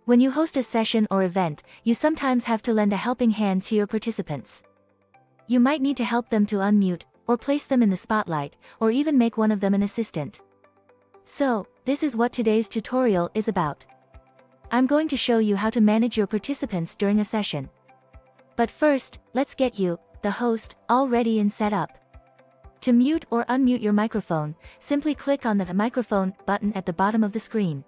When you host a session or event, you sometimes have to lend a helping hand to your participants. You might need to help them to unmute, or place them in the spotlight, or even make one of them an assistant. So, this is what today's tutorial is about. I'm going to show you how to manage your participants during a session. But first, let's get you, the host, all ready and set up. To mute or unmute your microphone, simply click on the microphone button at the bottom of the screen.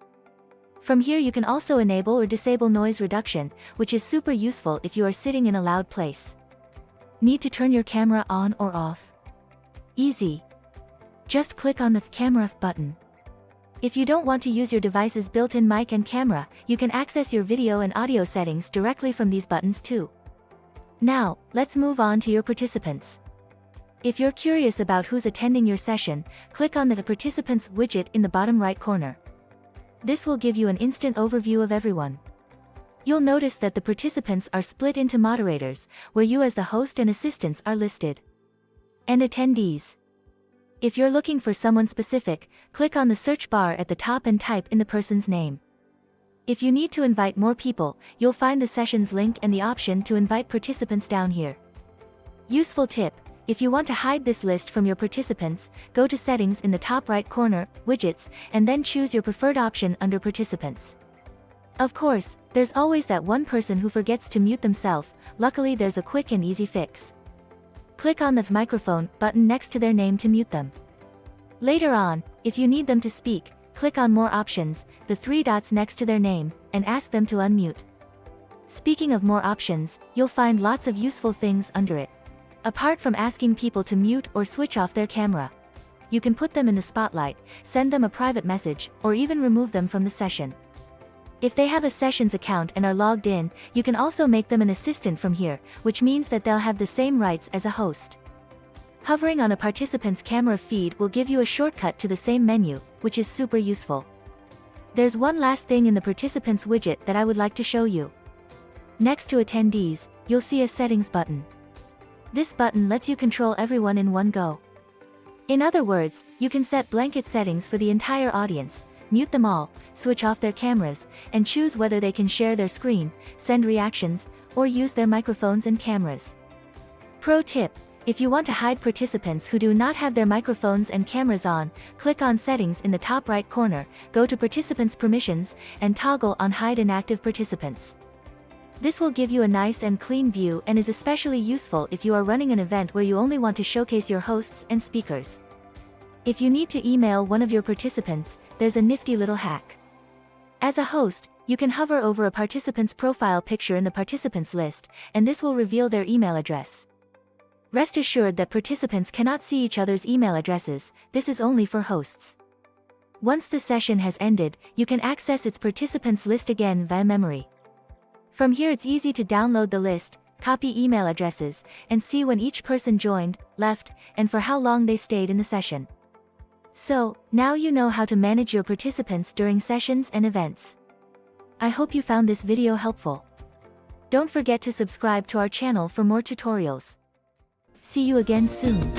From here you can also enable or disable noise reduction, which is super useful if you are sitting in a loud place. Need to turn your camera on or off? Easy. Just click on the camera button. If you don't want to use your device's built-in mic and camera, you can access your video and audio settings directly from these buttons too. Now, let's move on to your participants. If you're curious about who's attending your session, click on the Participants widget in the bottom right corner. This will give you an instant overview of everyone. You'll notice that the participants are split into moderators, where you as the host and assistants are listed. And attendees. If you're looking for someone specific, click on the search bar at the top and type in the person's name. If you need to invite more people, you'll find the session's link and the option to invite participants down here. Useful tip: if you want to hide this list from your participants, go to Settings in the top right corner, Widgets, and then choose your preferred option under Participants. Of course, there's always that one person who forgets to mute themselves. Luckily there's a quick and easy fix. Click on the microphone button next to their name to mute them. Later on, if you need them to speak, click on More Options, the three dots next to their name, and ask them to unmute. Speaking of more options, you'll find lots of useful things under it. Apart from asking people to mute or switch off their camera, you can put them in the spotlight, send them a private message, or even remove them from the session. If they have a Sessions account and are logged in, you can also make them an assistant from here, which means that they'll have the same rights as a host. Hovering on a participant's camera feed will give you a shortcut to the same menu, which is super useful. There's one last thing in the Participants widget that I would like to show you. Next to Attendees, you'll see a Settings button. This button lets you control everyone in one go. In other words, you can set blanket settings for the entire audience, mute them all, switch off their cameras, and choose whether they can share their screen, send reactions, or use their microphones and cameras. Pro tip: if you want to hide participants who do not have their microphones and cameras on, click on Settings in the top right corner, go to Participants Permissions, and toggle on Hide Inactive Participants. This will give you a nice and clean view and is especially useful if you are running an event where you only want to showcase your hosts and speakers. If you need to email one of your participants, there's a nifty little hack. As a host, you can hover over a participant's profile picture in the participants list, and this will reveal their email address. Rest assured that participants cannot see each other's email addresses. This is only for hosts. Once the session has ended, you can access its participants list again via memory. From here it's easy to download the list, copy email addresses, and see when each person joined, left, and for how long they stayed in the session. So, now you know how to manage your participants during sessions and events. I hope you found this video helpful. Don't forget to subscribe to our channel for more tutorials. See you again soon.